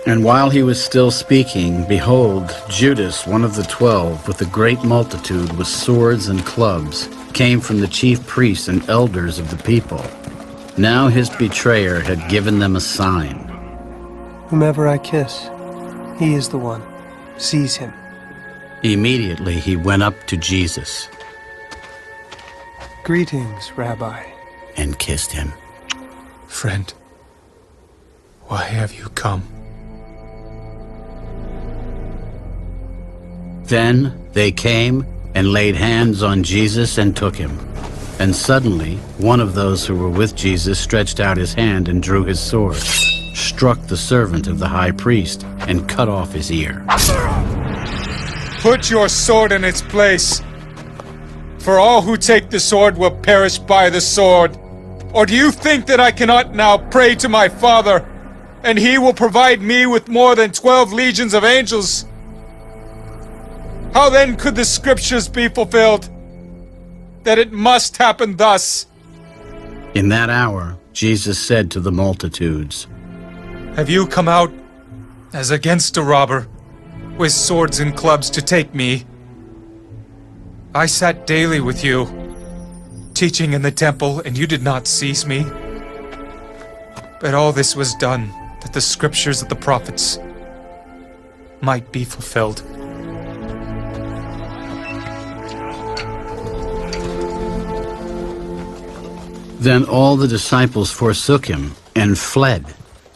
And while he was still speaking, behold, Judas, one of the 12, with a great multitude with swords and clubs, came from the chief priests and elders of the people. Now his betrayer had given them a sign. Whomever I kiss, he is the one. Seize him. Immediately he went up to Jesus. Greetings, Rabbi. And kissed him. Friend, why have you come? Then they came and laid hands on Jesus and took him. And suddenly, one of those who were with Jesus stretched out his hand and drew his sword, struck the servant of the high priest, and cut off his ear. Put your sword in its place, for all who take the sword will perish by the sword. Or do you think that I cannot now pray to my Father, and he will provide me with more than 12 legions of angels? How then could the scriptures be fulfilled, that it must happen thus? In that hour, Jesus said to the multitudes, Have you come out as against a robber, with swords and clubs to take me? I sat daily with you, teaching in the temple, and you did not seize me. But all this was done, that the scriptures of the prophets might be fulfilled. Then all the disciples forsook him and fled,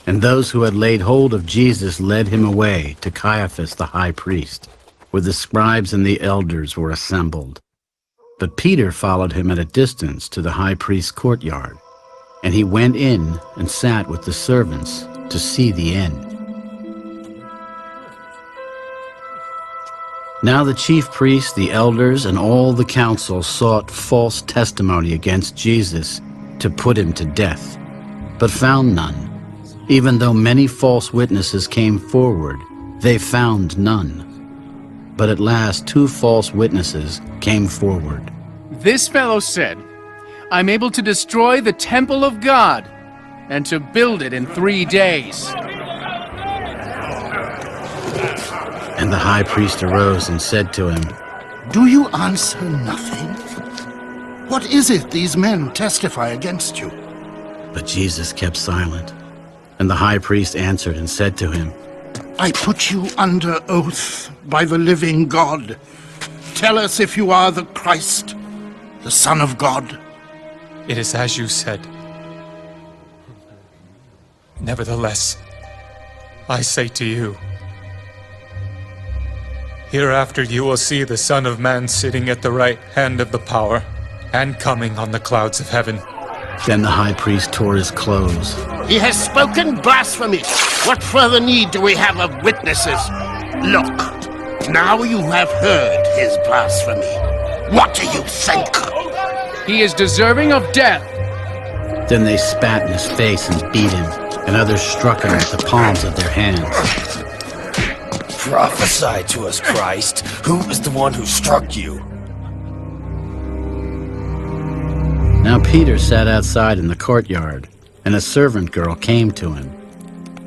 and those who had laid hold of Jesus led him away to Caiaphas the high priest, where the scribes and the elders were assembled. But Peter followed him at a distance to the high priest's courtyard, and he went in and sat with the servants to see the end. Now the chief priests, the elders, and all the council sought false testimony against Jesus to put him to death, but found none. Even though many false witnesses came forward, they found none. But at last 2 false witnesses came forward. This fellow said, I'm able to destroy the temple of God and to build it in 3 days. And the high priest arose and said to him, Do you answer nothing? What is it these men testify against you? But Jesus kept silent. And the high priest answered and said to him, I put you under oath by the living God. Tell us if you are the Christ, the Son of God. It is as you said. Nevertheless, I say to you, hereafter you will see the Son of Man sitting at the right hand of the power and coming on the clouds of heaven. Then the high priest tore his clothes. He has spoken blasphemy. What further need do we have of witnesses? Look, now you have heard his blasphemy. What do you think? He is deserving of death. Then they spat in his face and beat him, and others struck him with the palms of their hands. Prophesy to us, Christ. Who is the one who struck you? Now Peter sat outside in the courtyard, and a servant girl came to him.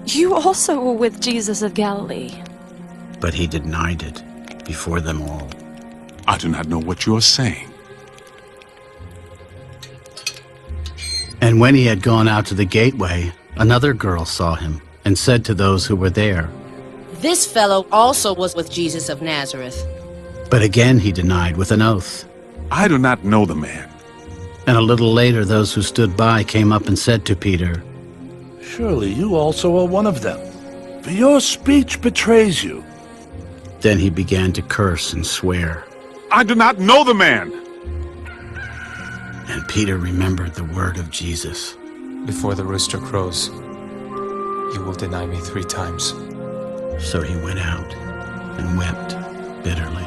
You also were with Jesus of Galilee. But he denied it before them all. I do not know what you are saying. And when he had gone out to the gateway, another girl saw him, and said to those who were there, This fellow also was with Jesus of Nazareth. But again he denied with an oath. I do not know the man. And a little later those who stood by came up and said to Peter, Surely you also are one of them, for your speech betrays you. Then he began to curse and swear. I do not know the man. And Peter remembered the word of Jesus. Before the rooster crows, you will deny me 3 times. So he went out and wept bitterly.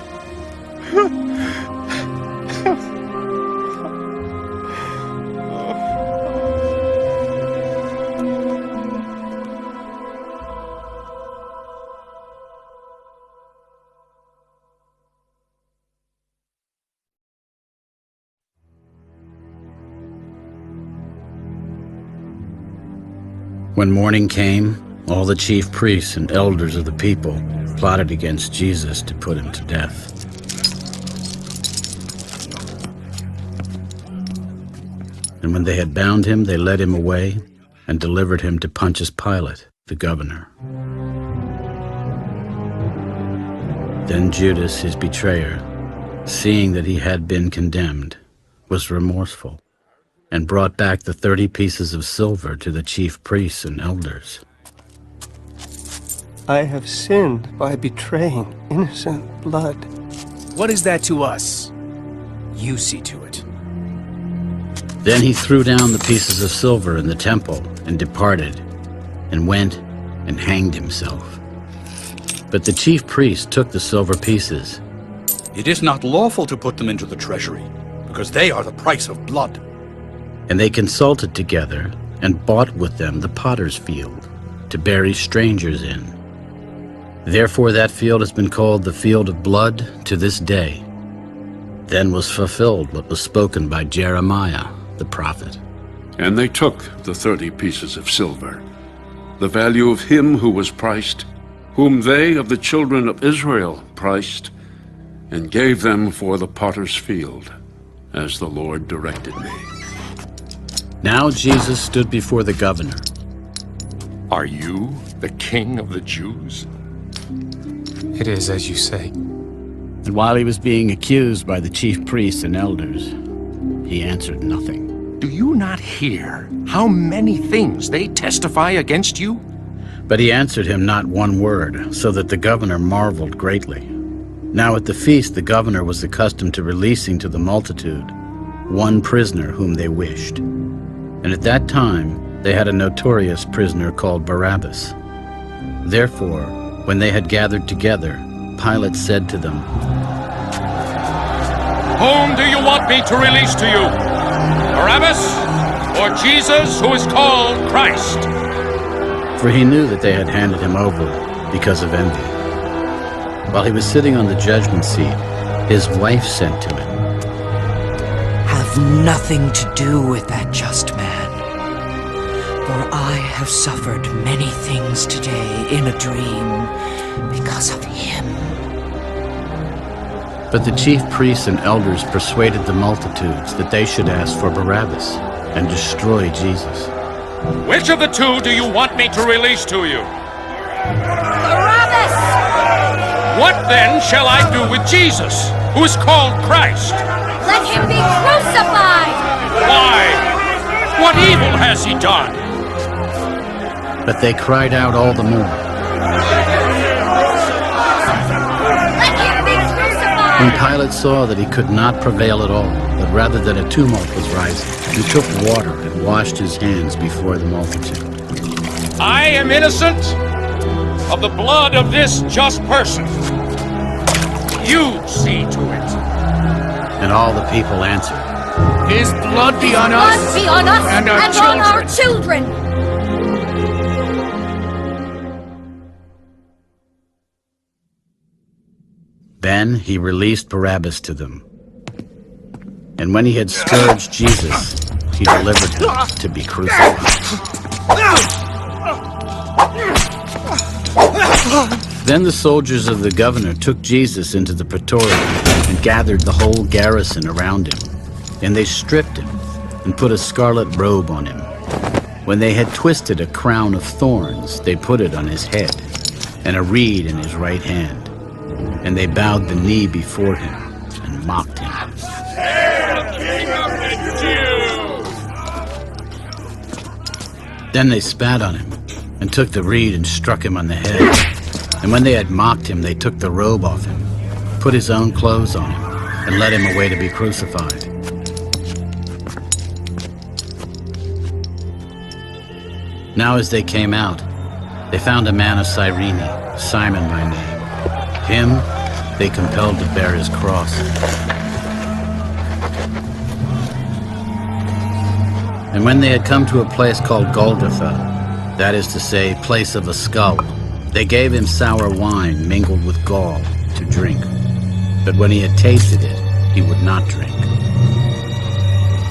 When morning came, all the chief priests and elders of the people plotted against Jesus to put him to death. And when they had bound him, they led him away and delivered him to Pontius Pilate, the governor. Then Judas, his betrayer, seeing that he had been condemned, was remorseful, and brought back the 30 pieces of silver to the chief priests and elders. I have sinned by betraying innocent blood. What is that to us? You see to it. Then he threw down the pieces of silver in the temple and departed, and went and hanged himself. But the chief priests took the silver pieces. It is not lawful to put them into the treasury, because they are the price of blood. And they consulted together and bought with them the potter's field to bury strangers in. Therefore that field has been called the field of blood to this day. Then was fulfilled what was spoken by Jeremiah the prophet. And they took the 30 pieces of silver, the value of him who was priced, whom they of the children of Israel priced, and gave them for the potter's field, as the Lord directed me. Now Jesus stood before the governor. Are you the king of the Jews? It is as you say. And while he was being accused by the chief priests and elders, he answered nothing. Do you not hear how many things they testify against you? But he answered him not one word, so that the governor marveled greatly. Now at the feast the governor was accustomed to releasing to the multitude one prisoner whom they wished. And at that time they had a notorious prisoner called Barabbas. Therefore, when they had gathered together, Pilate said to them, Whom do you want me to release to you? Barabbas or Jesus, who is called Christ? For he knew that they had handed him over because of envy. While he was sitting on the judgment seat, his wife said to him, Have nothing to do with that just man, for I have suffered many things today in a dream because of him. But the chief priests and elders persuaded the multitudes that they should ask for Barabbas and destroy Jesus. Which of the two do you want me to release to you? Barabbas! What then shall I do with Jesus, who is called Christ? Let him be crucified! Why? What evil has he done? But they cried out all the more. Let him be crucified! When Pilate saw that he could not prevail at all, but rather that a tumult was rising, he took water and washed his hands before the multitude. I am innocent of the blood of this just person. You see to it. And all the people answered, His blood be on Blood us be on us and our on children. our children! Then he released Barabbas to them. And when he had scourged Jesus, he delivered him to be crucified. Then the soldiers of the governor took Jesus into the praetorium and gathered the whole garrison around him. And they stripped him and put a scarlet robe on him. When they had twisted a crown of thorns, they put it on his head, and a reed in his right hand. And they bowed the knee before him and mocked him. Hail, King of the Jews! Then they spat on him and took the reed and struck him on the head. And when they had mocked him, they took the robe off him, put his own clothes on him, and led him away to be crucified. Now as they came out, they found a man of Cyrene, Simon by name. Him they compelled to bear his cross. And when they had come to a place called Golgotha, that is to say, place of a skull, they gave him sour wine mingled with gall to drink. But when he had tasted it, he would not drink.